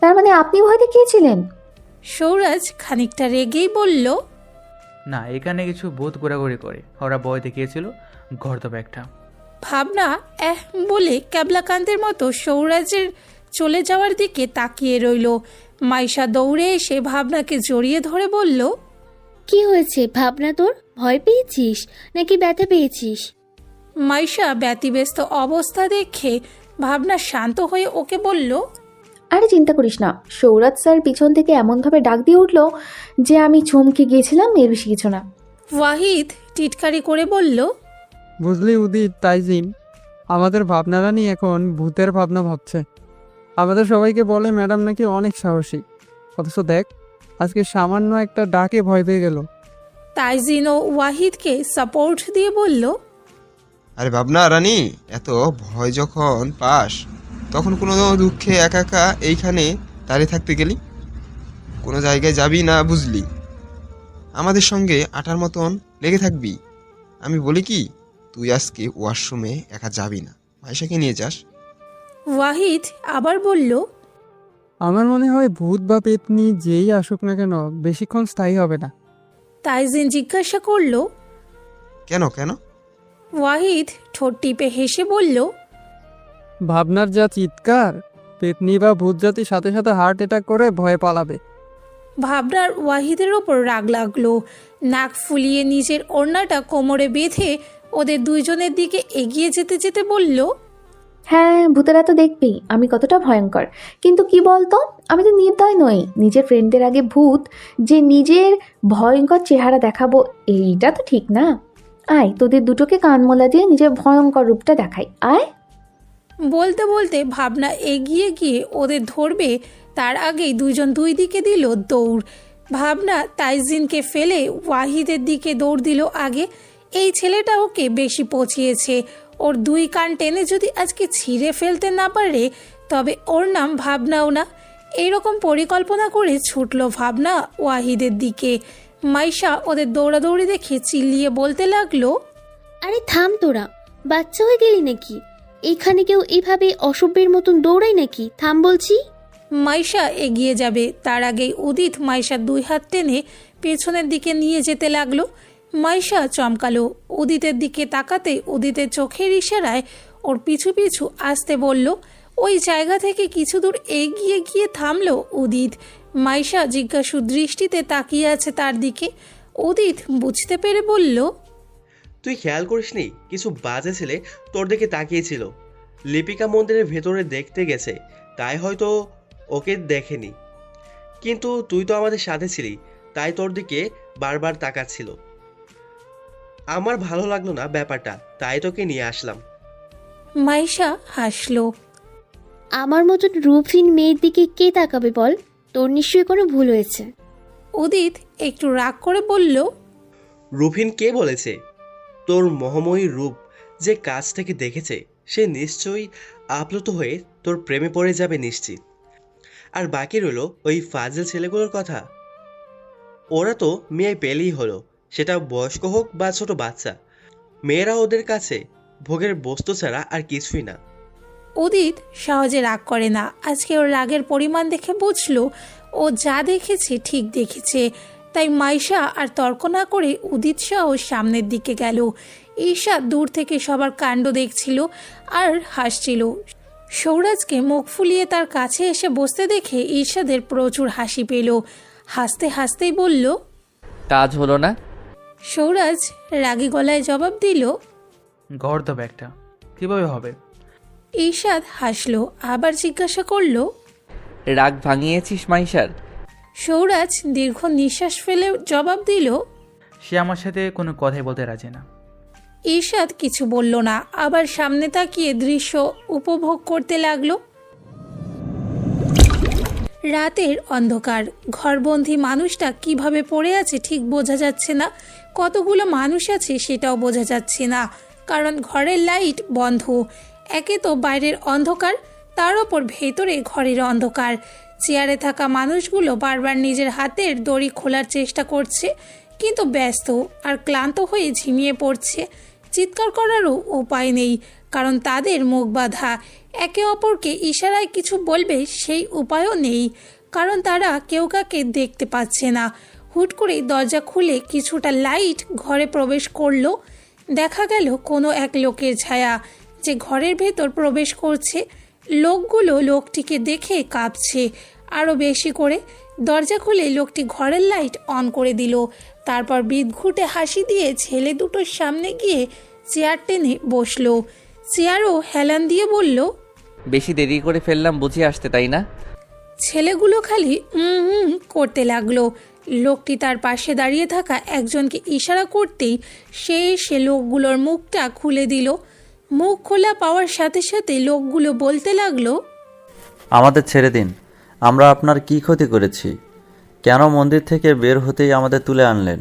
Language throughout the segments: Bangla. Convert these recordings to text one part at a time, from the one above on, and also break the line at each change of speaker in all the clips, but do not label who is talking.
তার মানে আপনি ভয় দেখিয়েছিলেন?
সৌরাজ খানিকটা রেগেই বলল,
না, এখানে কিছু ভূত ঘোরাঘুরি করে, ওরা ভয় দেখিয়েছিল, গর্দব একটা।
ভাবনা বলে ক্যাবলাকান্তের মতো সৌরাজের চলে যাওয়ার দিকে তাকিয়ে রইল। মাইশা দৌড়ে এসে ভাবনাকে জড়িয়ে ধরে বলল,
কি হয়েছে ভাবনা, তোর ভয় পেয়েছিস নাকি ব্যথা পেয়েছিস?
মাইশা ব্যতিব্যস্ত অবস্থা দেখে ভাবনা শান্ত হয়ে ওকে বলল,
আরে চিন্তা করিস না, সৌরভ স্যার পিছন থেকে এমনভাবে ডাক দিয়ে উঠলো যে আমি চমকে গিয়েছিলাম, এর বেশি কিছু না।
ওয়াহিদ টিটকারি করে বলল,
বুঝলি উদিত, তাইজিন, আমাদের ভাবনা রানী এখন ভূতের ভাবনা ভাবছে। আমাদের সবাইকে বলে ম্যাডাম নাকি অনেক সাহসী, অথচ দেখ আজকে সামান্য একটা ডাকে ভয় পেয়ে গেল।
তাইজিন ও ওয়াহিদকে সাপোর্ট দিয়ে বলল,
আরে ভাবনা রানী, এত ভয় যখন পাস তখন কোনো দুঃখে একা একা এইখানে দাঁড়িয়ে থাকতে গেলি? কোনো জায়গায় যাবি না বুঝলি? আমাদের সঙ্গে আটার মতন লেগে থাকবি। আমি বলি কি, তুই আজকে ওয়াশরুমে একা যাবি না, মাইশাকে নিয়ে যাস।
ওয়াহিদ আবার বলল,
আমার মনে হয় ভূত বা পেতনি যেই আসুক না কেন বেশিক্ষণ স্থায়ী হবে না।
তাইজিন জিজ্ঞাসা করল।
কেন কেন?
ওয়াহিদ ঠোঁট টিপে হেসে বলল,
ভাবনার যা চিৎকার, পেতনি বা ভূত জাতি সাথে সাথে হার্ট অ্যাটাক করে ভয়ে পালাবে।
ভাবনার ওয়াহিদের ওপর রাগ লাগলো। নাক ফুলিয়ে নিজের ওড়নাটা কোমরে বেঁধে ওদের দুইজনের দিকে এগিয়ে যেতে যেতে বলল,
হ্যাঁ, ভূতেরা তো দেখবেই আমি কতটা ভয়ঙ্কর, কিন্তু কি বলতো, আমি তো নির্দয় নই। নিজের ফ্রেন্ডদের আগে ভূত যে নিজের ভয়ঙ্কর চেহারা দেখাবো, এইটা তো ঠিক না। আয়, তোদের দুটোকে কানমোলা দিয়ে নিজের ভয়ঙ্কর রূপটা দেখাই, আয়।
বলতে বলতে ভাবনা এগিয়ে গিয়ে ওদের ধরবে, তার আগেই দুইজন দুই দিকে দিল দৌড়। ভাবনা তাইজিনকে ফেলে ওয়াহিদের দিকে দৌড় দিল আগে। এই ছেলেটা ওকে বেশি পচিয়েছে। ওর দুই কান টেনে যদি আজকে ছিঁড়ে ফেলতে না পারে তবে ওর নাম ভাবনাও না। এইরকম পরিকল্পনা করে ছুটল ভাবনা ওয়াহিদের দিকে। মাইশা ওদের দৌড়াদৌড়ি দেখে চিল্লিয়ে বলতে লাগলো,
আরে থাম তোরা, বাচ্চা হয়ে গেলি নাকি? এখানে কেউ এভাবে অসভ্যের মতন দৌড়ায় নাকি? থাম বলছি।
মাইশা এগিয়ে যাবে, তার আগেই উদিত মাইশার দুই হাত টেনে পেছনের দিকে নিয়ে যেতে লাগলো। মাইশা চমকালো, উদিতের দিকে তাকাতে উদিতের চোখের ইশারায় ওর পিছু পিছু আসতে বলল। ওই জায়গা থেকে কিছু দূর এগিয়ে গিয়ে থামলো উদিত। মাইশা জিজ্ঞাসু দৃষ্টিতে তাকিয়ে আছে তার দিকে। উদিত বুঝতে পেরে বলল,
তুই খেয়াল করিসনি কিছু বাজে ছেলে তোর দিকে তাকিয়েছিল? লিপিকা মন্দিরের ভেতরে দেখতে গেছে, তাই হয়তো ওকে দেখেনি, কিন্তু তুই তো আমাদের সাথে ছিলি, তাই তোর দিকে বারবার তাকাচ্ছিল। আমার ভালো লাগলো না ব্যাপারটা, তাই তোকে নিয়ে আসলাম।
মাইশা হাসলো।
আমার মতন রূপহীন মেয়ের দিকে কে তাকাবে বল? তোর নিশ্চয়ই কোনো ভুল হয়েছে।
উদিত একটু রাগ করে বলল,
রূপহীন কে বলেছে? তোর মোহময়ী রূপ যে কাছ থেকে দেখেছে সে নিশ্চয়ই আপ্লুত হয়ে তোর প্রেমে পড়ে যাবে নিশ্চিত। আর বাকি রইল ওই ফাজিল ছেলেগুলোর কথা। ওরা তো মেয়ে পেলেই হলো, সেটা বয়স্ক হোক বা ছোট বাচ্চা। মেয়েরা ওদের কাছে ভোগের বস্তু ছাড়া আর কিছুই না।
উদিত সহজে রাগ করে না। আজকে ওর রাগের পরিমাণ দেখে বুঝলো ও যা দেখেছে ঠিক দেখেছে। তাই মাইশা আর তর্ক না করে উদিত সহ সামনের দিকে গেল। ঈশা দূর থেকে সবার কাণ্ড দেখছিল আর হাসছিল। সৌরাজকে মুখ ফুলিয়ে তার কাছে এসে বসতে দেখে ঈশাদের প্রচুর হাসি পেল। হাসতে হাসতেই বলল,
কাজ হলো না?
সৌরাজ রাগী গলায় জবাব দিল,
গর্দব একটা, কিভাবে হবে?
ঈশাদ হাসলো, আবার জিজ্ঞাসা করলো,
রাগ ভাঙিয়েছিস মাইশার?
সৌরাজ দীর্ঘ নিঃশ্বাস ফেলে জবাব দিল,
সে আমার সাথে কোনো কথাই বলতে রাজি না।
ঈশাদ কিছু বলল না, আবার সামনে তাকিয়ে দৃশ্য উপভোগ করতে লাগলো। রাতের অন্ধকার, ঘরবন্দি মানুষটা কিভাবে পড়ে আছে ঠিক বোঝা যাচ্ছে না। কতগুলো মানুষ আছে সেটাও বোঝা যাচ্ছে না, কারণ ঘরের লাইট বন্ধ। একে তো বাইরের অন্ধকার, তার ওপর ভেতরে ঘরের অন্ধকার। চেয়ারে থাকা মানুষগুলো বারবার নিজের হাতের দড়ি খোলার চেষ্টা করছে, কিন্তু ব্যস্ত আর ক্লান্ত হয়ে ঝিমিয়ে পড়ছে। চিৎকার করারও উপায় নেই, কারণ তাদের মুখ বাঁধা। একে অপরকে ইশারায় কিছু বলবে সেই উপায়ও নেই, কারণ তারা কেউ কাকে দেখতে পাচ্ছে না। হুট করে দরজা খুলে কিছুটা লাইট ঘরে প্রবেশ করলো। দেখা গেল কোনো এক লোকের ছায়া যে ঘরের ভেতর প্রবেশ করছে। লোকগুলো লোকটিকে দেখে কাঁপছে আরও বেশি করে। দরজা খুলে লোকটি ঘরের লাইট অন করে দিল। তারপর বিদঘুটে হাসি দিয়ে ছেলে দুটোর সামনে গিয়ে চেয়ার টেনে বসলো। চেয়ারও হেলান দিয়ে বলল,
বেশি দেরি করে ফেললাম বুঝি আসতে, তাই না?
ছেলেগুলো খালি করতে লাগলো। লোকটি তার পাশে দাঁড়িয়ে থাকা একজনকে ইশারা করতেই সে লোকগুলোর মুখটা খুলে দিল। মুখ খোলা পাওয়ার সাথে সাথে লোকগুলো বলতে লাগলো,
আমাদের ছেড়ে দিন, আমরা আপনার কি ক্ষতি করেছি? কেন মন্দির থেকে বের হতেই আমাদের তুলে আনলেন?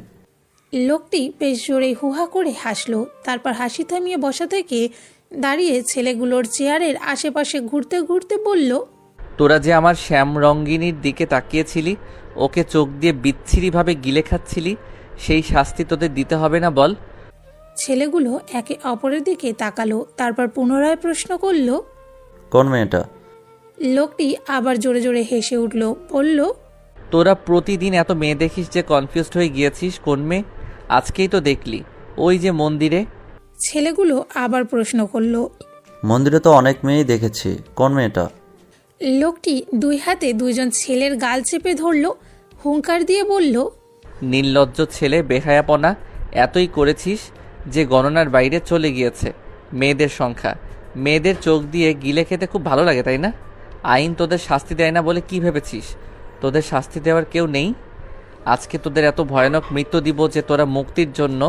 লোকটি বেশ জোরে হুহা করে হাসলো। তারপর হাসি থামিয়ে বসা থেকে দাঁড়িয়ে ছেলেগুলোর চেয়ারের আশেপাশে ঘুরতে ঘুরতে বলল,
তোরা যে আমার শ্যাম রঙ্গিনীর দিকে তাকিয়েছিলি, ওকে চোখ দিয়ে বিচ্ছিরিভাবে গিলে খাচ্ছিলি, সেই শাস্তি তোদের দিতে হবে না বল?
ছেলেগুলো একে অপরের দিকে তাকালো। তারপর পুনরায় প্রশ্ন করল।
কোন মেয়েটা?
লোকটি আবার জোরে জোরে হেসে উঠল, বলল,
তোরা প্রতিদিন এত মেয়ে দেখিস যে কনফিউজড হয়ে গিয়েছিস কোন মেয়ে? আজকেই তো দেখলি, ওই যে মন্দিরে।
ছেলেগুলো আবার প্রশ্ন করল।
মন্দিরে তো অনেক মেয়েই দেখেছি, কোন মেয়েটা?
লোকটি দুই হাতে দুইজন ছেলের গাল চেপে ধরল, হুঙ্কার দিয়ে বলল,
নির্লজ্জ ছেলে, বেহায়াপনা এতই করেছিস যে গণনার বাইরে চলে গিয়েছে মেয়েদের সংখ্যা। মেয়েদের চোখ দিয়ে গিলে খেতে খুব ভালো লাগে, তাই না? আইন তোদের শাস্তি দেয় না বলে কি ভেবেছিস তোদের শাস্তি দেওয়ার কেউ নেই? আজকে তোদের এত ভয়ানক মৃত্যু দিব যে তোরা মুক্তির জন্য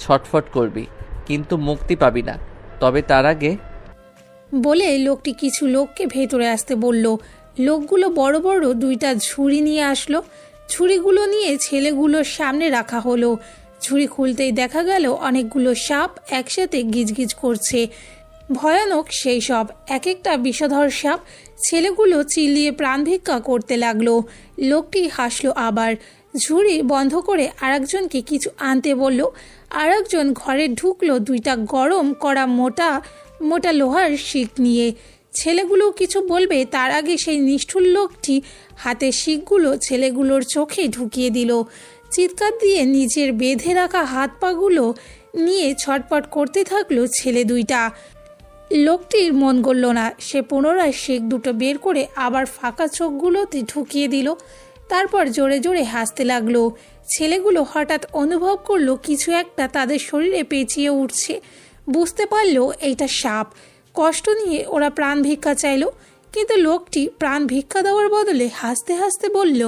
ছটফট করবি, কিন্তু মুক্তি পাবি না। তবে তার আগে
বলে লোকটি কিছু লোককে ভেতরে আসতে বলল। লোকগুলো বড় বড় দুইটা ঝুড়ি নিয়ে আসলো। ঝুড়িগুলো নিয়ে ছেলেগুলোর সামনে রাখা হলো। ঝুড়ি খুলতেই দেখা গেল অনেকগুলো সাপ একসাথে গিজগিজ করছে। ভয়ানক সেই সব, এক একটা বিষধর সাপ। ছেলেগুলো চিল্লিয়ে প্রাণ ভিক্ষা করতে লাগলো। লোকটি হাসলো আবার। ঝুড়ি বন্ধ করে আরেকজনকে কিছু আনতে বলল। আরেকজন ঘরে ঢুকলো দুইটা গরম করা মোটা মোটা লোহার শিক নিয়ে। ছেলেগুলো কিছু বলবে তার আগে সেই নিষ্ঠুর লোকটি হাতে শিকগুলো ছেলেগুলোর চোখে ঢুকিয়ে দিল। চিৎকার দিয়ে নিজের বেঁধে রাখা হাত পাগুলো নিয়ে ছটপট করতে থাকলো ছেলে দুইটা। লোকটির মন গড়ল না। সে পুনরায় শিক দুটো বের করে আবার ফাঁকা চোখগুলোতে ঢুকিয়ে দিল। তারপর জোরে জোরে হাসতে লাগলো। ছেলেগুলো হঠাৎ অনুভব করলো কিছু একটা তাদের শরীরে পেঁচিয়ে উঠছে। বুঝতে পারলো এইটা সাপ। কষ্ট নিয়ে ওরা প্রাণ ভিক্ষা চাইল, কিন্তু লোকটি প্রাণ ভিক্ষা দেওয়ার বদলে হাসতে হাসতে বলল,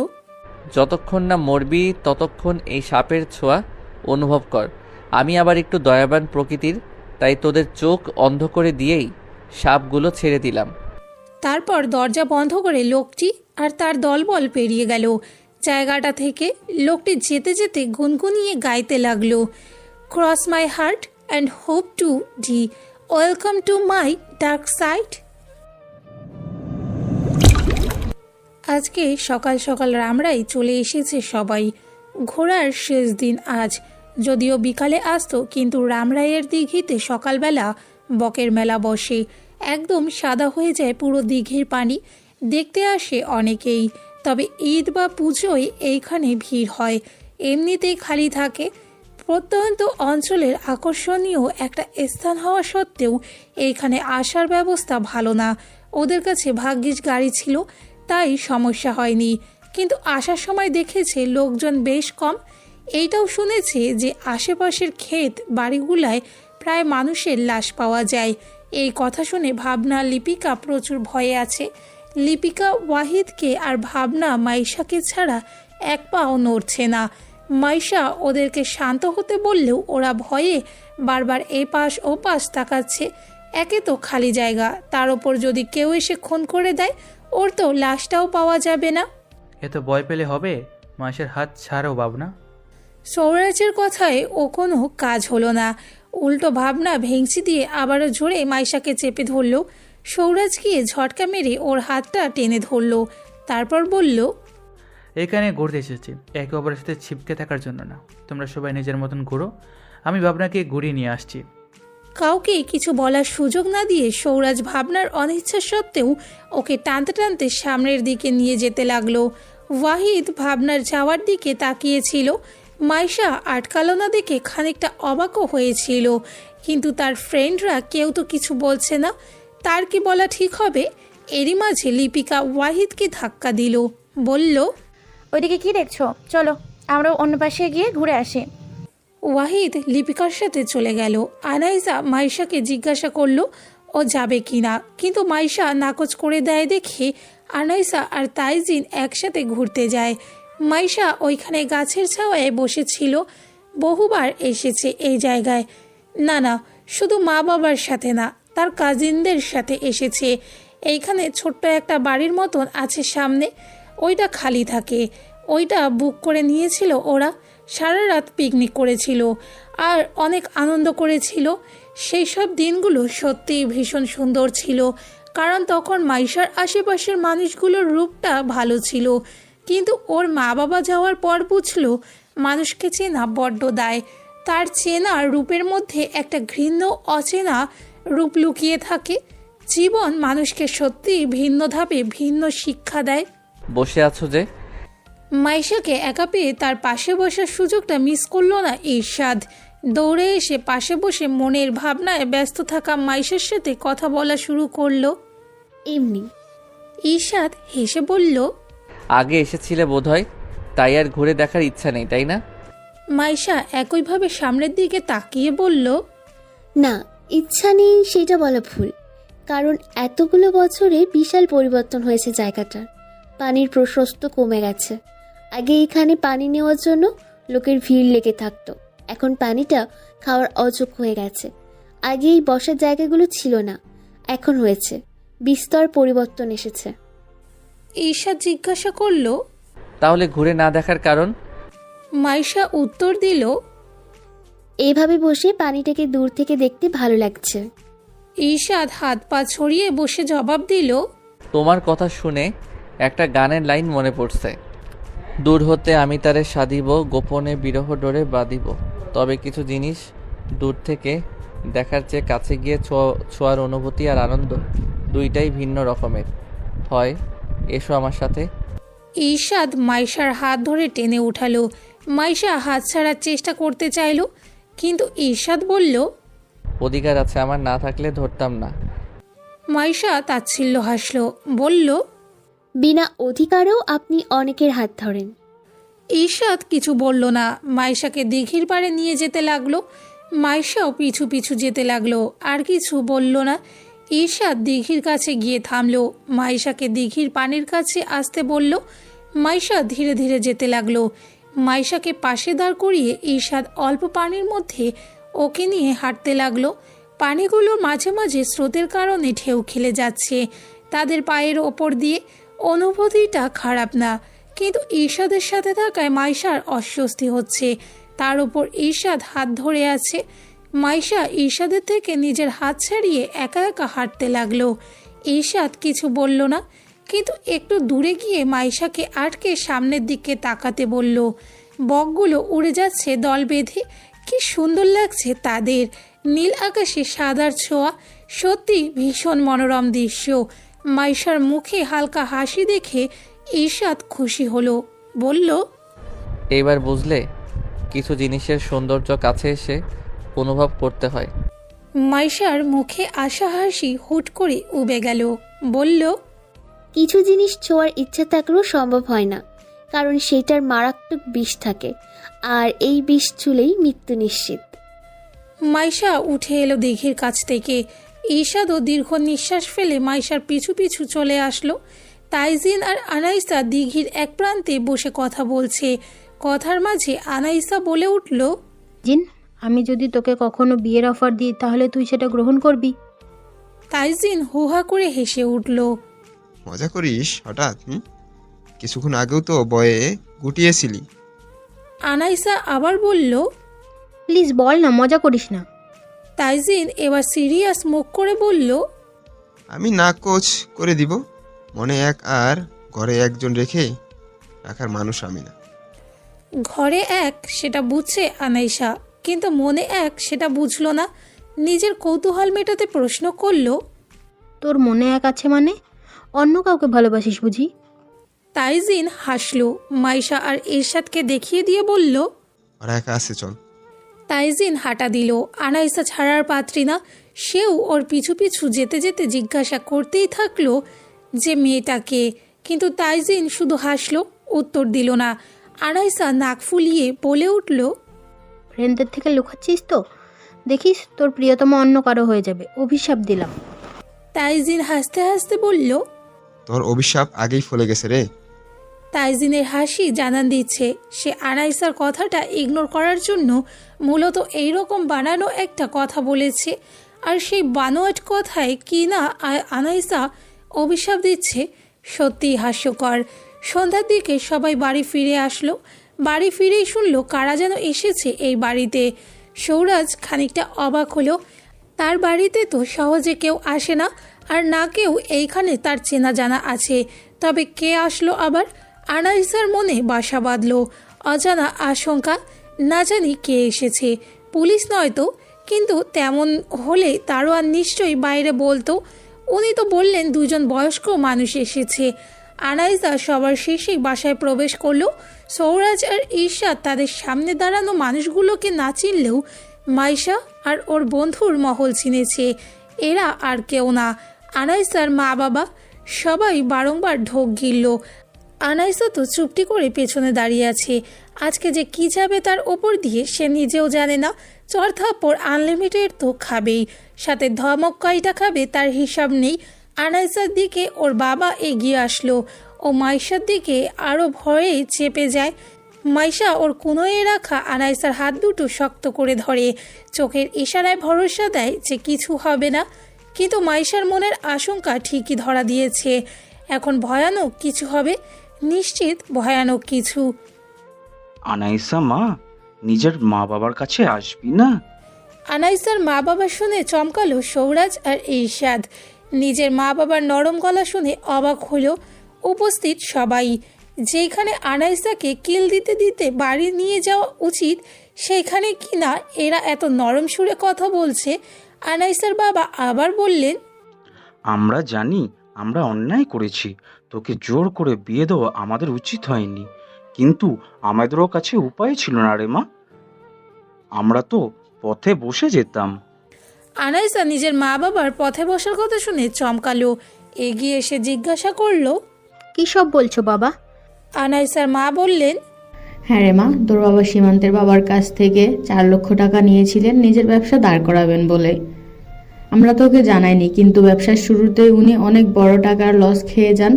যতক্ষণ না মরবি ততক্ষণ এই সাপের ছোঁয়া অনুভব কর। আমি আবার একটু দয়াবান প্রকৃতির, তাই তোদের চোখ অন্ধ করে দিয়েই সাপগুলো ছেড়ে দিলাম।
তারপর দরজা বন্ধ করে লোকটি আর তার দলবল পেরিয়ে গেল। জায়গাটা থেকে লোকটি যেতে যেতে গুনগুনিয়ে গাইতে লাগলো, cross my heart and hope to D, welcome to my dark side. আজকে সকাল সকাল রামরাই চলে এসেছে সবাই। ঘোরার শেষ দিন আজ। যদিও বিকালে আসতো, কিন্তু রামরাইয়ের দিঘিতে সকালবেলা বকের মেলা বসে। একদম সাদা হয়ে যায় পুরো দিঘির পানি। দেখতে আসে অনেকেই, তবে ঈদ বা পুজোয় এইখানে ভিড় হয়, এমনিতেই খালি থাকে। প্রত্যন্ত অঞ্চলের আকর্ষণীয় একটা স্থান হওয়া সত্ত্বেও এইখানে আসার ব্যবস্থা ভালো না। ওদের কাছে ভাগ্যিস গাড়ি ছিল, তাই সমস্যা হয়নি। কিন্তু আসার সময় দেখেছে লোকজন বেশ কম। এইটাও শুনেছে যে আশেপাশের ক্ষেত বাড়িগুলায় প্রায় মানুষের লাশ পাওয়া যায়। এই কথা শুনে ভাবনা লিপিকা প্রচুর ভয়ে আছে। লিপিকা ওয়াহিদকে আর ভাবনা মাইশাকে ছাড়া এক পাও নড়ছে না। মাইশা ওদেরকে শান্ত হতে বললেও ওরা ভয়ে বারবার এপাশ ওপাশ তাকাচ্ছে। একে তো খালি জায়গা, তার ওপর যদি কেউ এসে খুন করে দেয়, ওর তো লাশটাও পাওয়া যাবে না।
এত ভয় পেলে হবে? মাসের হাত ছাড়ো ভাবনা।
সৌরাজের কথায় ও কোনো কাজ হলো না। উল্টো ভাবনা ভেংচি দিয়ে আবারও জোরে মাইশাকে চেপে ধরল। সৌরাজ গিয়ে ঝটকা মেরে ওর হাতটা টেনে ধরল। তারপর বলল,
এখানে ঘুরতে এসেছি, একে অপরের সাথে ছিপকে থাকার জন্য না। তোমরা সবাই নিজের মতন ঘুরো, আমি ভাবনাকে ঘুরিয়ে নিয়ে আসছি।
কাউকে কিছু বলার সুযোগ না দিয়ে সৌরাজ ভাবনার অনিচ্ছা সত্ত্বেও ওকে টানতে টানতে সামনের দিকে নিয়ে যেতে লাগলো। ওয়াহিদ ভাবনার যাওয়ার দিকে তাকিয়েছিল। মাইশা আটকালো না দেখে খানিকটা অবাকও হয়েছিল, কিন্তু তার ফ্রেন্ডরা কেউ তো কিছু বলছে না, তার কি বলা ঠিক হবে? এরই মাঝে লিপিকা ওয়াহিদকে ধাক্কা দিল, বলল,
ওইদিকে কি দেখছো? চলো আমরা অন্য পাশে গিয়ে ঘুরে আসি।
ওয়াহিদ লিপিকার সাথে চলে গেল। আনাইসা মাইশাকে জিজ্ঞাসা করলো ও যাবে কিনা, কিন্তু মাইশা নাকচ করে দেয় দেখে আনাইসা আর তাইজিন একসাথে ঘুরতে যায়। মাইশা ওইখানে গাছের ছায়ায় বসেছিল, বহুবার এসেছে এই জায়গায়। না, শুধু মা বাবার সাথে না, তার কাজিনদের সাথে এসেছে। এইখানে ছোট্ট একটা বাড়ির মতন আছে সামনে, ওইটা খালি থাকে, ওইটা বুক করে নিয়েছিল ওরা। সারা রাত পিকনিক করেছিল আর অনেক আনন্দ করেছিল। সেই সব দিনগুলো সত্যিই ভীষণ সুন্দর ছিল, কারণ তখন মাইশার আশেপাশের মানুষগুলোর রূপটা ভালো ছিল। কিন্তু ওর মা বাবা যাওয়ার পর বুঝলো মানুষকে চেনা বড্ড দায়। তার চেনা রূপের মধ্যে একটা ঘৃণ্য অচেনা রূপ লুকিয়ে থাকে। জীবন মানুষকে সত্যিই ভিন্ন ধাপে ভিন্ন শিক্ষা দেয়।
বসে আছো যে?
মাইশাকে একা পেয়ে তার পাশে বসার সুযোগটা মিস করলো না ইরশাদ। দৌড়ে এসে পাশে বসে মনের ভাবনায় ব্যস্ত থাকা মাইশার সাথে কথা বলা শুরু করলো।
এমনি।
ইরশাদ হেসে বলল,
আগে এসেছিলে বোধহয়, তাই আর ঘুরে দেখার ইচ্ছা নেই, তাই না?
মাইশা একইভাবে সামনের দিকে তাকিয়ে বলল,
না, ইচ্ছা নেই সেটা বলা ভুল, কারণ এতগুলো বছরে বিশাল পরিবর্তন হয়েছে জায়গাটার। পানির প্রশস্ত কমে গেছে। আগে এখানে পানি নেওয়ার জন্য লোকের ভিড় লেগে থাকতো, এখন পানিটা খাওয়ার অযোগ্য হয়ে গেছে। আগে এই বসার জায়গাগুলো ছিল না, এখন হয়েছে। বিস্তর পরিবর্তন এসেছে।
ইরশাদ জিজ্ঞাসা করলো,
তাহলে ঘুরে না দেখার কারণ?
মাইশা উত্তর দিল,
এইভাবে বসে পানিটাকে দূর থেকে দেখতে ভালো লাগছে।
ইরশাদ হাত পা ছড়িয়ে বসে জবাব দিল,
তোমার কথা শুনে একটা গানের লাইন মনে পড়ছে। দূর হতে আমি তারে সাধিব, গোপনে বিরহ ডোরে বাঁধিব। তবে কিছু জিনিস দূর থেকে দেখার চেয়ে কাছে গিয়ে ছোঁয়ার অনুভূতি আর আনন্দ দুইটাই ভিন্ন রকমের হয়। এসো আমার সাথে।
ইরশাদ মাইশার হাত ধরে টেনে উঠালো। মাইশা হাত ছাড়ার চেষ্টা করতে চাইল, কিন্তু ইরশাদ বলল,
অধিকার আছে আমার, না থাকলে ধরতাম না।
মাইশা তাচ্ছিল্য হাসল, বলল,
বিনা অধিকারেও আপনি অনেকের হাত ধরেন।
ইরশাদ কিছু বলল না। মাইশাকে দিঘির পাড়ে নিয়ে যেতে লাগলো। মাইশাও পিছু পিছু যেতে লাগলো, আর কিছু বলল না। ইরশাদ দিঘির কাছে গিয়ে থামলো। মাইশাকে দিঘির পানির কাছে আসতে বলল। মাইশা ধীরে ধীরে যেতে লাগলো। মাইশাকে পাশে দাঁড় করিয়ে ইরশাদ অল্প পানির মধ্যে ওকে নিয়ে হাঁটতে লাগলো। পানিগুলোর মাঝে মাঝে স্রোতের কারণে ঢেউ খেলে যাচ্ছে তাদের পায়ের ওপর দিয়ে। অনুভূতিটা খারাপ না, কিন্তু ইরশাদের সাথে থাকায় মাইশার অস্বস্তি হচ্ছে। তার উপর ইরশাদ হাত ধরে আছে। মাইশা ইরশাদের থেকে নিজের হাত ছাড়িয়ে একা একা হাঁটতে লাগলো। ইরশাদ কিছু বলল না, কিন্তু একটু দূরে গিয়ে মাইশাকে আটকে সামনের দিকে তাকাতে বলল। বকগুলো উড়ে যাচ্ছে দল বেঁধে, কি সুন্দর লাগছে তাদের। নীল আকাশে সাদার ছোঁয়া, সত্যি ভীষণ মনোরম দৃশ্য। মাইশার মুখে হালকা হাসি দেখে ইরশাদ খুশি হলো, বলল,
এইবার বুঝলে কিছু জিনিসের সৌন্দর্য কাছে এসে অনুভব করতে হয়।
মাইশার মুখে আশা হাসি হুট করে উবে গেল, বলল,
কিছু জিনিস ছোঁয়ার ইচ্ছা থাকলেও সম্ভব হয় না, কারণ সেটার মারাত্মক বিষ থাকে, আর এই বিষ ছুলেই মৃত্যু নিশ্চিত।
মাইশা উঠে এলো দিঘির কাছ থেকে। ইরশাদও দীর্ঘ নিঃশ্বাস ফেলে মাইশার পিছু পিছু চলে আসলো। তাইজিন আর আনাইসা দিঘির এক প্রান্তে বসে কথা বলছে। কথার মাঝে আনাইসা বলে উঠল,
জিন, আমি যদি তোকে কখনো বিয়ের অফার দিই তাহলে তুই সেটা গ্রহণ করবি?
তাইজিন হুহা করে হেসে উঠল।
মজা করিস হঠাৎ? কিছুক্ষণ আগেও তো বয়ে গুটিয়েছিলি।
আনাইসা আবার বলল,
প্লিজ বল না, মজা করিস না।
তাইজিন এবার সিরিয়াস মুখ করে বলল,
আমি নাকচ করে দিব। মনে এক আর ঘরে একজন রেখে রাখার মানুষ আমি না।
ঘরে এক সেটা বুঝছে আনাইসা, কিন্তু মনে এক সেটা বুঝলো না। নিজের কৌতূহল মেটাতে প্রশ্ন করল,
তোর মনে এক আছে মানে? অন্য কাউকে ভালোবাসিস বুঝি?
তাইজিন হাসলো, মাইশা আর এরশাদকে দেখিয়ে দিয়ে বলল।
ওরা একা আছে, চল।
তাইজিন হাঁটা দিল। আনাইসা ছাড়ার পাত্রী না, সেও ওর পিছু পিছু যেতে যেতে জিজ্ঞাসা করতেই থাকলো যে মেয়েটাকে, কিন্তু তাইজিন শুধু হাসলো, উত্তর দিল না। আনাইসা নাক ফুলিয়ে বলে উঠল,
ফ্রেন্ডদের থেকে লুকাচ্ছিস তো? দেখিস তোর প্রিয়তম অন্য কারো হয়ে যাবে, অভিশাপ দিলাম।
তাইজিন হাসতে হাসতে বলল।
তোর অভিশাপ আগেই ফলে গেছে রে।
তাইজিনের হাসি জানান দিচ্ছে সে আনাইসার কথাটা ইগনোর করার জন্য মূলত এইরকম বানানো একটা কথা বলেছে, আর সেই বানোয়াট কথায় কি না আনাইসা অভিশাপ দিচ্ছে। সত্যিই হাস্যকর। সন্ধ্যার দিকে সবাই বাড়ি ফিরে আসলো। বাড়ি ফিরেই শুনলো কারা যেন এসেছে এই বাড়িতে। সৌরাজ খানিকটা অবাক হলো, তার বাড়িতে তো সহজে কেউ আসে না, আর না কেউ এইখানে তার চেনা জানা আছে, তবে কে আসলো আবার? আনাইসার মনে বাসা বাঁধল অজানা আশঙ্কা, না জানি কে এসেছে, পুলিশ নয়তো, কিন্তু তেমন হলে তারও আর নিশ্চয়ই বাইরে বলতো। উনি তো বললেন দুজন বয়স্ক মানুষ এসেছে। আনাইসা সবার শেষেই বাসায় প্রবেশ করলো। সৌরাজ আর ঈর্ষাদ তাদের সামনে দাঁড়ানো মানুষগুলোকে না চিনলেও মাইশা আর ওর বন্ধুর মহল চিনেছে। এরা আর কেউ না, আনাইসার মা বাবা। সবাই বারংবার ঢোক গিলল। আনাইসা তো চুপটি করে পেছনে দাঁড়িয়ে আছে। আজকে যে কি যাবে তার ওপর দিয়ে সে নিজেও জানে না। চড়থাপ্পড় আনলিমিটেড তো খাবেই, সাথে ধমক কয়টা খাবে তার হিসাব নেই। আনাইসার দিকে ওর বাবা এগিয়ে আসলো, ও মাইশার দিকে আরও ভয়ে চেপে যায়। মাইশা ওর কোনোয়ে রাখা আনাইসার হাত দুটো শক্ত করে ধরে, চোখের ইশারায় ভরসা দেয় যে কিছু হবে না, কিন্তু মাইশার মনের আশঙ্কা ঠিকই ধরা দিয়েছে। এখন ভয়ানক কিছু হবে, নিশ্চিত ভয়ানক কিছু।
আনাইসা মা, নিজের মা বাবার কাছে আসবি না?
আনাইসার মা বাবা শুনে চমকালো সৌরাজ আর ঈর্ষাদ। নিজের মা বাবার নরম গলা শুনে অবাক হলো উপস্থিত সবাই। যেখানে আনাইসাকে কিল দিতে দিতে বাড়ি নিয়ে যাওয়া উচিত, সেইখানে কি না এরা এত নরম সুরে কথা বলছে। আনাইসার বাবা আবার বললেন,
আমরা জানি আমরা অন্যায় করেছি, তোকে জোর করে বিয়ে দেওয়া আমাদের উচিত হয়নি, কিন্তু আমাদেরও কাছে উপায় ছিল না রে মা, আমরা তো পথে বসে যেতাম।
আনাইসা নিজের মা বাবার পথে বসার কথা শুনে চমকালো, এগিয়ে এসে জিজ্ঞাসা করলো,
কী সব বলছো বাবা?
আনাইসার মা বললেন,
হ্যাঁ রে মা, তোর বাবা সীমান্তের বাবার কাছ থেকে 4 লক্ষ টাকা নিয়েছিলেন নিজের ব্যবসা দাঁড় করাবেন বলে। আমরা তোকে জানাইনি, কিন্তু ব্যবসার শুরুতেই উনি অনেক বড় টাকার লস খেয়ে যান,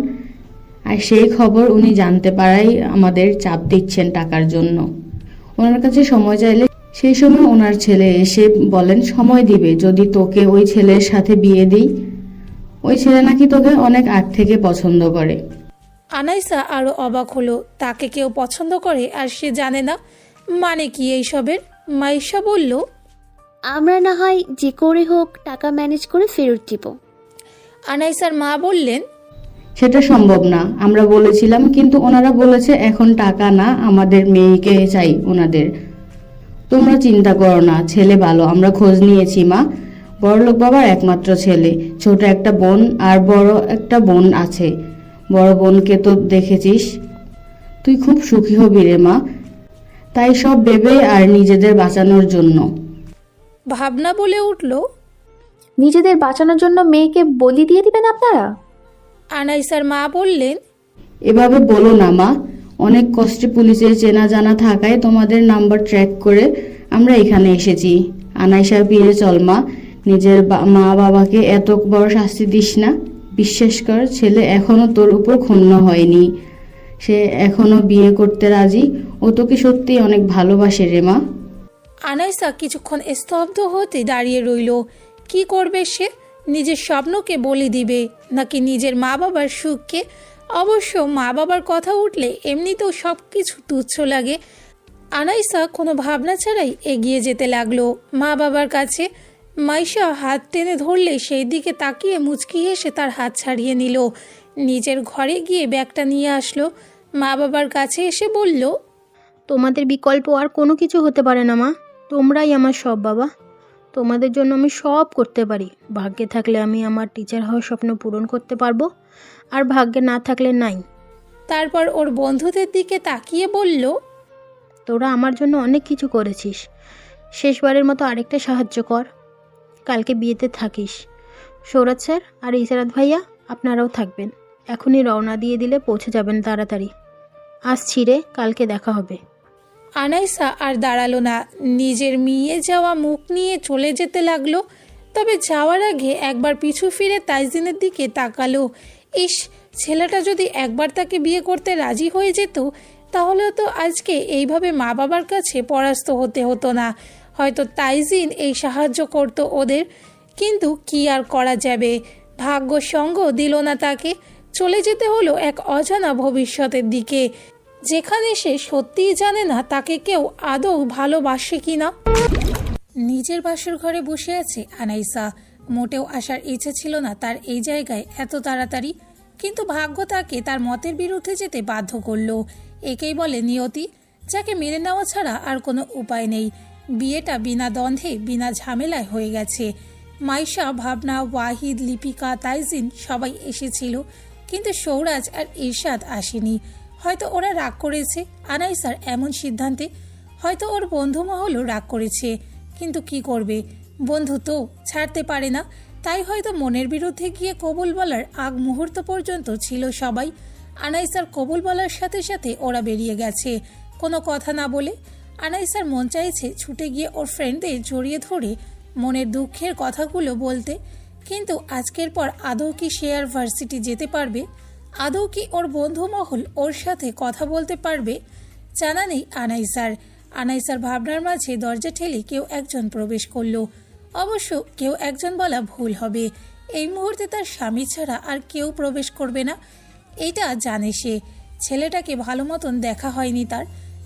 আর সেই খবর উনি জানতে পারাই আমাদের চাপ দিচ্ছেন টাকার জন্য। ওনার কাছে সময় চাইলে সেই সময় ওনার ছেলে এসে বলেন সময় দিবে যদি তোকে ওই ছেলের সাথে বিয়ে দিই। ওই ছেলে নাকি তোকে অনেক আগ থেকে পছন্দ করে।
আনাইসা আরো অবাক হলো, তাকে কেউ পছন্দ করে আর সে জানে না, মানে কি এইসবের? মাইশা বলল,
আমরা না হয় যে করে হোক টাকা ম্যানেজ করে ফেরত দিব।
আনাইসার মা বললেন,
সেটা সম্ভব না, আমরা বলেছিলাম, কিন্তু ওনারা বলেছে এখন টাকা না, আমাদের মেয়েকে চাই ওনাদের। তোমরা চিন্তা করো না, ছেলে ভালো, আমরা খোঁজ নিয়েছি মা। বড়লোক বাবার একমাত্র ছেলে, ছোট একটা বোন আর বড় একটা বোন আছে। বড় বোনকে তো দেখেছিস, তুই খুব সুখী হবি রে মা। তাই সব ভেবে আর নিজেদের বাঁচানোর জন্য।
ভাবনা বলে উঠল,
নিজেদের বাঁচানোর জন্য মেয়েকে বলি দিয়ে দিবেন আপনারা?
আনাইসার মা বললেন,
এভাবে বলো না মা, অনেক কষ্টে পুলিশের চেনা জানা থাকায় তোমাদের নাম্বার ট্র্যাক করে আমরা এখানে এসেছি। আনাইসা বিয়ে চল মা, নিজের মা বাবাকে এত বড় শাস্তি দিস না। বিশ্বাস কর, ছেলে এখনো তোর উপর ক্ষুণ্ণ হয়নি, সে এখনো বিয়ে করতে রাজি। ও তোকে সত্যি অনেক ভালোবাসে রে মা।
আনাইসা কিছুক্ষণ স্তব্ধ হতে দাঁড়িয়ে রইল। কি করবে সে? নিজের স্বপ্নকে বলি দিবে নাকি নিজের মা বাবার সুখকে? অবশ্য মা বাবার কথা উঠলে এমনিতেও সব কিছু তুচ্ছ লাগে। আনাইসা কোনো ভাবনা ছাড়াই এগিয়ে যেতে লাগলো মা বাবার কাছে। মাইশা হাত টেনে ধরলে সেই দিকে তাকিয়ে মুচকি হেসে তার হাত ছাড়িয়ে নিল। নিজের ঘরে গিয়ে ব্যাগটা নিয়ে আসলো। মা বাবার কাছে এসে বলল,
তোমাদের বিকল্প আর কোনো কিছু হতে পারে না মা, তোমরাই আমার সব বাবা। তোমাদের জন্য আমি সব করতে পারি। ভাগ্যে থাকলে আমি আমার টিচার হওয়ার স্বপ্ন পূরণ করতে পারবো, আর ভাগ্যে না থাকলে নাই।
তারপর ওর বন্ধুদের দিকে তাকিয়ে বলল,
তোরা আমার জন্য অনেক কিছু করেছিস, শেষবারের মতো আরেকটা সাহায্য কর। কালকে বিয়েতে থাকিস। সৌরভ স্যার আর ইসারাত ভাইয়া আপনারাও থাকবেন। এখনই রওনা দিয়ে দিলে পৌঁছে যাবেন তাড়াতাড়ি। আসছি রে, কালকে দেখা হবে।
আনাইসা আর দাঁড়ালো না, নিজের মিয়ে যাওয়া মুখ নিয়ে চলে যেতে লাগলো। তবে যাওয়ার আগে একবার পিছু ফিরে তাইজিনের দিকে তাকালো। ইস, ছেলেটা যদি একবার তাকে বিয়ে করতে রাজি হয়ে যেত, তাহলে তো আজকে এইভাবে মা বাবার কাছে পরাস্ত হতে হতো না। হয়তো তাইজিন এই সাহায্য করতো ওদের, কিন্তু কি আর করা যাবে, ভাগ্য সঙ্গ দিল না তাকে। চলে যেতে হলো এক অজানা ভবিষ্যতের দিকে, যেখানে সে সত্যিই জানে না তাকে কেউ আদৌ ভালোবাসে কিনা। নিজের বাসর ঘরে বসে আছে আনাইসা। মোটেও আসার ইচ্ছে ছিল না তার এই জায়গায় এত তাড়াতাড়ি, কিন্তু ভাগ্য তাকে তার মতের বিরুদ্ধে যেতে বাধ্য করলো। একেই বলে নিয়তি, যাকে মেনে নেওয়া ছাড়া আর কোনো উপায় নেই। বিয়েটা বিনা দ্বন্দ্বে বিনা ঝামেলায় হয়ে গেছে। মাইশা, ভাবনা, ওয়াহিদ, লিপিকা, তাইজিন সবাই এসেছিল, কিন্তু সৌরাজ আর ইরশাদ আসেনি। হয়তো ওরা রাগ করেছে আনাইসার এমন সিদ্ধান্তে, হয়তো ওর বন্ধু মহলও রাগ করেছে, কিন্তু কি করবে, বন্ধু তো ছাড়তে পারে না। তাই হয়তো মনের বিরুদ্ধে গিয়ে কবুল বলার আগ মুহূর্ত পর্যন্ত ছিল সবাই। আনাইসার কবুল বলার সাথে সাথে ওরা বেরিয়ে গেছে কোনো কথা না বলে। আনাইসার মন চাইছে ছুটে গিয়ে ওর ফ্রেন্ডদের জড়িয়ে ধরে মনের দুঃখের কথাগুলো বলতে, কিন্তু আজকের পর আদৌ কি সে আর ভার্সিটি যেতে পারবে? আদৌ কি ওর বন্ধু মহল ওর সাথে কথা বলতে পারবে? জানা নেই আনাইসার ভাবনার মাঝে দরজা ঠেলে কেউ একজন প্রবেশ করলো। অবশ্য কেউ একজন বলা ভুল হবে, এই মুহূর্তে তার স্বামী ছাড়া আর কেউ প্রবেশ করবে না, এটা জানে সে। ছেলেটাকে ভালো মতন দেখা হয়নি তার,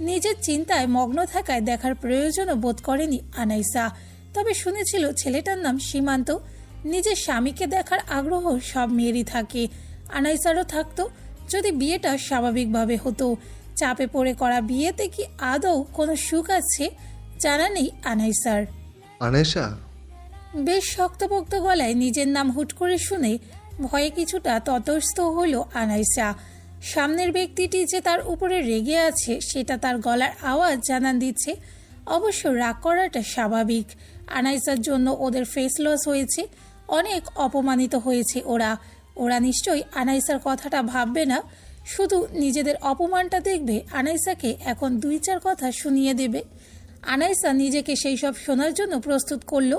নিজের চিন্তায় মগ্ন থাকায় দেখার প্রয়োজনও বোধ করেনি আনাইসা। তবে শুনেছিল ছেলেটার নাম সীমান্ত। নিজের স্বামীকে দেখার আগ্রহ সব মেয়েরই থাকে, আনাইসারও থাকতো যদি বিয়েটা স্বাভাবিকভাবে হতো। চাপে পড়ে করা বিয়েতে কি আদৌ কোনো সুখ আছে জানা নেই আনাইসার।
আনাইসা,
বেশ শক্তপোক্ত গলায় নিজের নাম হুট করে শুনে ভয়ে কিছুটা ততস্থ হলো আনাইসা। সামনের ব্যক্তিটি যে তার উপরে রেগে আছে সেটা তার গলার আওয়াজ জানান দিচ্ছে। অবশ্য রাগ করাটা স্বাভাবিক, আনাইসার জন্য ওদের ফেস লস হয়েছে, অনেক অপমানিত হয়েছে ওরা নিশ্চয়ই আনাইসার কথাটা ভাববে না, শুধু নিজেদের অপমানটা দেখবে। আনাইসাকে এখন 2-4 কথা শুনিয়ে দেবে। আনাইসা নিজেকে সেই সব শোনার জন্য প্রস্তুত করলো।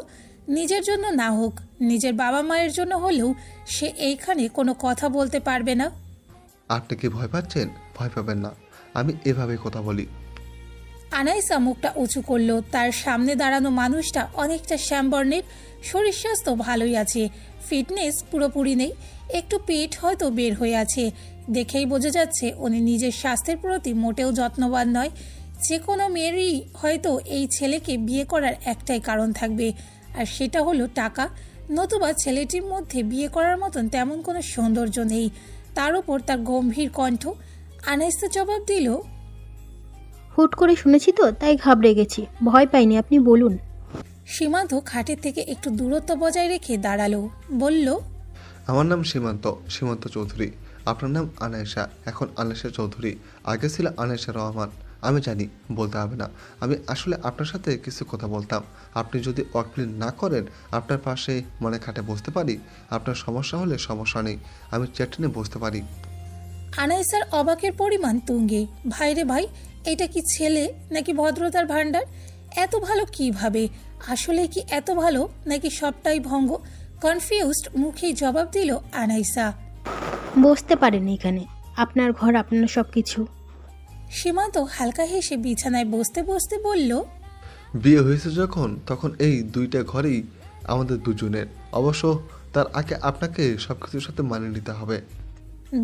নিজের জন্য না হোক, নিজের বাবা মায়ের জন্য হলেও সে এইখানে কোনো কথা বলতে পারবে না।
আপনি কি ভয় পাচ্ছেন? ভয় পাবেন না, আমি এভাবে কথা বলি।
আনাইসা মুখটা উঁচু করলো। তার সামনে দাঁড়ানো মানুষটা অনেকটা শ্যামবর্ণের, শরীর স্বাস্থ্য ভালোই আছে, ফিটনেস পুরোপুরি নেই, একটু পেট হয়তো বের হয়ে আছে। দেখেই বোঝা যাচ্ছে উনি নিজের স্বাস্থ্যের প্রতি মোটেও যত্নবান নয়। যে কোনো মেয়েরই হয়তো এই ছেলেকে বিয়ে করার একটাই কারণ থাকবে, আর সেটা হলো টাকা, নতুবা ছেলেটির মধ্যে বিয়ে করার মতন তেমন কোনো সৌন্দর্য নেই। তার উপর তার গম্ভীর কণ্ঠ। আনাইসা জবাব দিল,
হুট করে শুনেছি তো তাই ঘাবড়ে গেছি, ভয় পাইনি, আপনি বলুন।
সীমান্ত খাটের থেকে একটু দূরত্ব বজায় রেখে দাঁড়ালো, বলল,
আমার নাম সীমান্ত চৌধুরী। আপনার নাম আনাইসা, এখন আনাইসা চৌধুরী, আগে ছিল আনাইসা রহমান। আমি জানি বলতে হবে না, আমি আসলে আপনার সাথে কিছু কথা বলতাম। আপনি যদি অকলিন না করেন, আপনার পাশে মনে খাটে বসতে পারি। আপনার সমস্যা হলে সমস্যা নেই, আমি চেটনে বসতে পারি।
আনাইসার অবাকের পরিমাণ তুঙ্গে। ভাইরে ভাই, এটা কি ছেলে নাকি ভদ্রতার ভাণ্ডার? এত ভালো কিভাবে? আসলে কি এত ভালো নাকি সবটাই ভঙ্গ? কনফিউজড মুখেই জবাব দিল আনাইসা।
বসতে পারেন এখানে, আপনার ঘর, আপনার সব কিছু।
সীমান্ত হালকা হেসে বিছানায় বসতে বসতে বলল,
বিয়ে হয়েছে যখন, তখন এই 2টা ঘরেই আমাদের দুজনের। অবশ্য তার আগে আপনাকে সব কিছুর সাথে মানিয়ে নিতে হবে।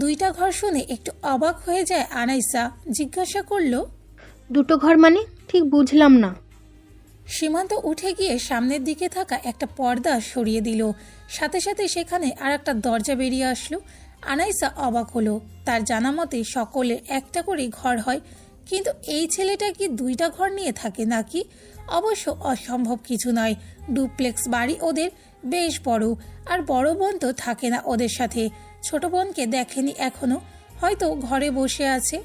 2টা ঘর শুনে একটু অবাক হয়ে যায় আনাইসা, জিজ্ঞাসা করল,
2টো ঘর মানে? ঠিক বুঝলাম না।
সীমান্ত উঠে গিয়ে সামনের দিকে থাকা একটা পর্দা সরিয়ে দিল, সাথে সাথে সেখানে আর একটা দরজা বেরিয়ে আসলো। আনাইসা অবাক হলো। তার জানা মতে সকলের একটা করে ঘর হয়, কিন্তু এই ছেলেটা কি 2টা ঘর নিয়ে থাকে নাকি? অবশ্য অসম্ভব কিছু নয়, ডুপ্লেক্স বাড়ি ওদের, বেশ বড়। আর বড় বোন তো থাকে না ওদের সাথে, ছোট বোনকে দেখেনি এখনো, হয়তো ঘরে বসে আছে।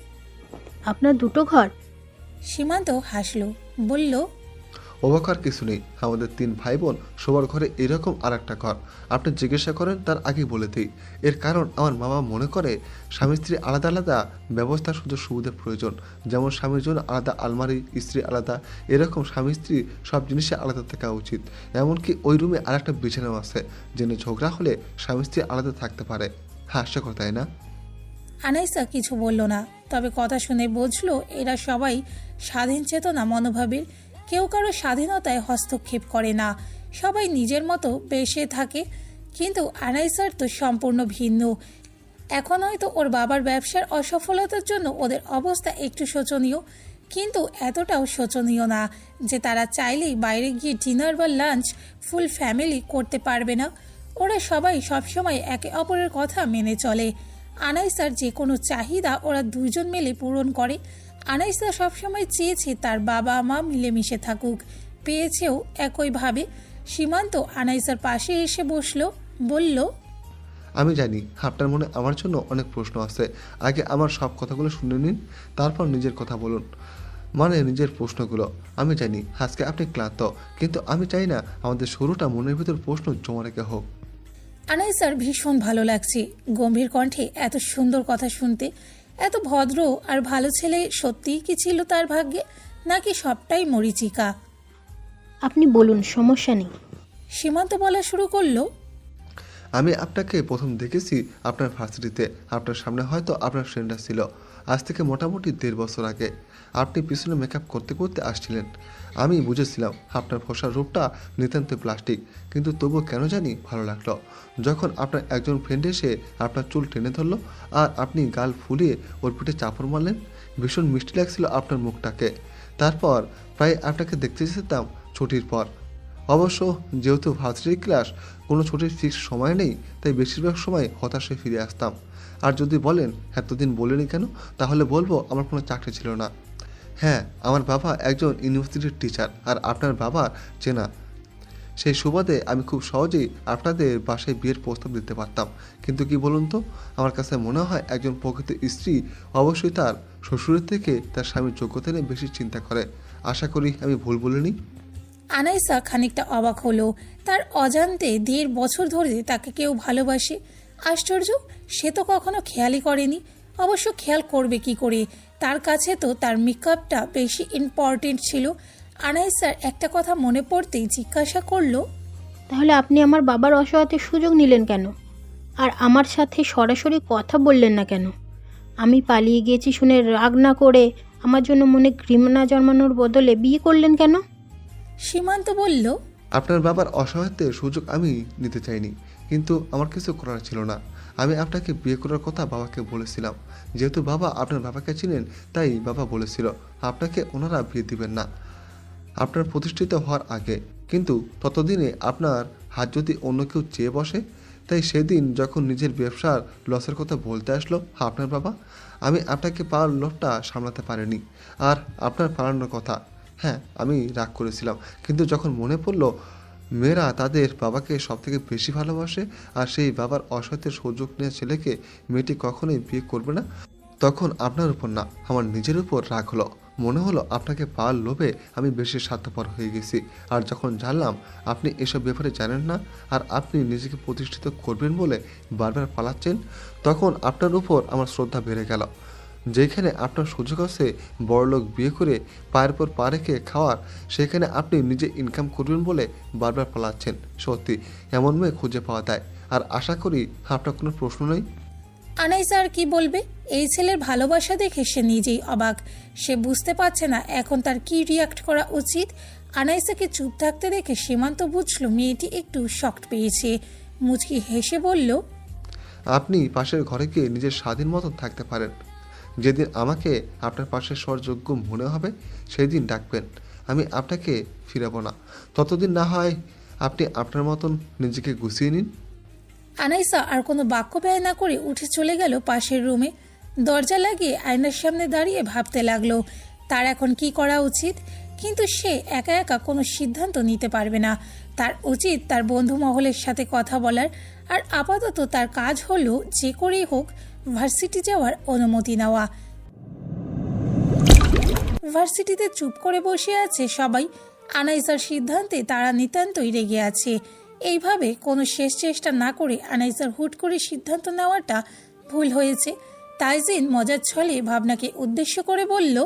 আপনার দুটো ঘর?
সীমান্ত হাসলো, বলল,
অবাক আর কিছু নেই, আমাদের 3 ভাই বোন সবার ঘরে এরকম আর একটা ঘর। আপনি জিজ্ঞাসা করেন তার আগে বলে দিই, এর কারণ আমার বাবা মনে করে স্বামী স্ত্রী আলাদা আলাদা ব্যবস্থা সুযোগ সুবিধার প্রয়োজন। যেমন স্বামীর জন্য আলাদা আলমারি, স্ত্রী আলাদা, এরকম স্বামী স্ত্রী সব জিনিসে আলাদা থাকা উচিত। এমনকি ওই রুমে আর একটা বিছানাও আছে, যেন ঝগড়া হলে স্বামী স্ত্রী আলাদা থাকতে পারে। হাস্যকর তাই না?
আনাইসা কিছু বলল না, তবে কথা শুনে বুঝলো এরা সবাই স্বাধীন চেতনা মনোভাবের, কেউ কারো স্বাধীনতায় হস্তক্ষেপ করে না, সবাই নিজের মতো বেসে থাকে। কিন্তু আনাইসার তো সম্পূর্ণ ভিন্ন। এখন হয়তো ওর বাবার ব্যবসার অসফলতার জন্য ওদের অবস্থা একটু শোচনীয়, কিন্তু এতটাও শোচনীয় না যে তারা চাইলেই বাইরে গিয়ে ডিনার বা লাঞ্চ ফুল ফ্যামিলি করতে পারবে না। ওরা সবাই সবসময় একে অপরের কথা মেনে চলে। আনাইসার যে কোনো চাহিদা ওরা দুইজন মিলে পূরণ করে। আনাইসা সবসময় চেয়েছে তার বাবা মা মিলেমিশে থাকুক, পেয়েছেও একইভাবে। সীমান্ত আনাইসার পাশে এসে বসলো, বলল,
আমি জানি আপনার মনে আমার জন্য অনেক প্রশ্ন আছে, আগে আমার সব কথাগুলো শুনে নিন, তারপর নিজের কথা বলুন, মানে নিজের প্রশ্নগুলো। আমি জানি আজকে আপনি ক্লান্ত, কিন্তু আমি চাই না আমাদের শুরুটা মনের ভিতর প্রশ্ন জমা রেখে হোক।
আনাইসার ভীষণ ভালো লাগছে গম্ভীর কণ্ঠে এত সুন্দর কথা শুনতে। এত ভদ্র আর ভালো ছেলে সত্যিই কি ছিল তার ভাগ্যে, নাকি সবটাই মরিচিকা?
আপনি বলুন, সমস্যা নেই।
সীমান্ত বলা শুরু করলো,
আমি আপনাকে প্রথম দেখেছি আপনার ভার্সিটিতে, আপনার সামনে হয়তো আপনার ফ্রেন্ডরা ছিল। আজ থেকে মোটামুটি 1.5 বছর আগে আপনি পিছনে মেকআপ করতে করতে আসছিলেন। আমি বুঝেছিলাম আপনার ফসার রূপটা নিতান্ত প্লাস্টিক, কিন্তু তবুও কেন জানি ভালো লাগলো। যখন আপনার একজন ফ্রেন্ড এসে আপনার চুল টেনে ধরলো আর আপনি গাল ফুলিয়ে ওর পিঠে চাপড় মারলেন, ভীষণ মিষ্টি লাগছিল আপনার মুখটাকে। তারপর প্রায় আপনাকে দেখতে যেতাম ছুটির পর। অবশ্য যেহেতু ভার্সিটির ক্লাস, কোনো ছুটির ফিক্স সময় নেই, তাই বেশিরভাগ সময় হতাশে ফিরে আসতাম। আর যদি বলেন এতদিন বলেনি কেন, তাহলে বলবো আমার কোনো চাকরি ছিল না। হ্যাঁ, আমার বাবা একজন ইউনিভার্সিটির টিচার আর আপনার বাবা চেনা, সেই সুবাদে আমি খুব সহজেই আপনাদের বাসায় বিয়ের প্রস্তাব দিতে পারতাম। কিন্তু কি বলুন তো, আমার কাছে মনে হয় একজন প্রকৃত স্ত্রী অবশ্যই তার শ্বশুরের থেকে তার স্বামীর যোগ্যতা নিয়ে বেশি চিন্তা করে। আশা করি আমি ভুল বলিনি।
আনাইসা খানিকটা অবাক হলো। তার অজান্তে 1.5 বছর ধরে তাকে কেউ ভালোবাসে। আশ্চর্য, সে তো কখনো খেয়ালই করেনি। অবশ্য খেয়াল করবে কি করে, তার কাছে তো তার মেকআপটা বেশি ইম্পর্টেন্ট ছিল। আনাইসার একটা কথা মনে পড়তেই জিজ্ঞাসা করলো,
তাহলে আপনি আমার বাবার অসহায়তার সুযোগ নিলেন কেন? আর আমার সাথে সরাসরি কথা বললেন না কেন? আমি পালিয়ে গিয়েছি শুনে রাগ না করে আমার জন্য মনে ঘৃণা জন্মানোর বদলে বিয়ে করলেন কেন?
সীমান্ত বলল,
আপনার বাবার অসহায়ত্বের সুযোগ আমি নিতে চাইনি, কিন্তু আমার কিছু করার ছিল না। আমি আপনাকে বিয়ে করার কথা বাবাকে বলেছিলাম। যেহেতু বাবা আপনার বাবাকে চিনেন, তাই বাবা বলেছিল আপনাকে ওনারা বিয়ে দিবেন না আপনার প্রতিষ্ঠিত হওয়ার আগে, কিন্তু ততদিনে আপনার হাত যদি অন্য কেউ চেয়ে বসে। তাই সেদিন যখন নিজের ব্যবসার লসের কথা বলতে আসলো আপনার বাবা, আমি আপনাকে পাওয়ার লোভটা সামলাতে পারিনি। আর আপনার পালানোর কথা, হ্যাঁ আমি রাগ করেছিলাম, কিন্তু যখন মনে পড়লো মেয়েরা তাদের বাবাকে সবথেকে বেশি ভালোবাসে আর সেই বাবার অসহায়তার সুযোগ নেওয়া ছেলেকে মেয়েটি কখনোই বিয়ে করবে না, তখন আপনার উপর না আমার নিজের উপর রাগ হলো। মনে হলো আপনাকে পাওয়ার লোভে আমি বেশি স্বার্থপর হয়ে গেছি। আর যখন জানলাম আপনি এসব ব্যাপারে জানেন না আর আপনি নিজেকে প্রতিষ্ঠিত করবেন বলে বারবার পালাচ্ছেন, তখন আপনার উপর আমার শ্রদ্ধা বেড়ে গেল। যেখানে আপনার সুযোগ আছে বড়লোক বিয়ে করে পায়ের পর পা রেখে খাওয়ার, সেখানে আপনি নিজে ইনকাম করবেন বলে বারবার পালাচ্ছেন। সত্যি এমন মেয়ে খুঁজে পাওয়া যায়। আর আশা করি আপনার কোনো প্রশ্ন নেই।
আনাইসা আর কি বলবে? এই ছেলের ভালোবাসা দেখে সে নিজেই অবাক। সে বুঝতে পারছে না এখন তার কি রিয়াক্ট করা উচিত। আনাইসাকে চুপ থাকতে দেখে সীমান্ত বুঝলো মেয়েটি একটু শক্ট পেয়েছে। মুচকি হেসে বলল,
আপনি পাশের ঘরে গিয়ে নিজের স্বাধীন মতন থাকতে পারেন। যেদিন আমাকে আপনার পাশে স্বরযোগ্য মনে হবে সেই দিন ডাকবেন, আমি আপনাকে ফিরাবো না। ততদিন না হয় আপনি আপনার মতন নিজেকে গুছিয়ে নিন।
আনাইসা আর কোনো বাক্য ব্যয় না করে উঠে চলে গেল পাশের রুমে। দরজা লাগিয়ে আয়নার সামনে দাঁড়িয়ে ভাবতে লাগলো তার এখন কি করা উচিত। কিন্তু সে একা একা কোনো সিদ্ধান্ত নিতে পারবে না। তার উচিত তার বন্ধু মহলের সাথে কথা বলার। আর আপাতত তার কাজ হলো যে করেই হোক ভার্সিটি যাওয়ার অনুমতি নেওয়া। ভার্সিটিতে চুপ করে বসে আছে সবাই। আনাইসার সিদ্ধান্তে তারা নিতান্তই রেগে আছে। এইভাবে কোনো শেষ চেষ্টা না করে আনাইসার হুট করে সিদ্ধান্ত নেওয়াটা ভুল হয়েছে। তাইজিন মজার ছলে ভাবনাকে উদ্দেশ্য করে বলল,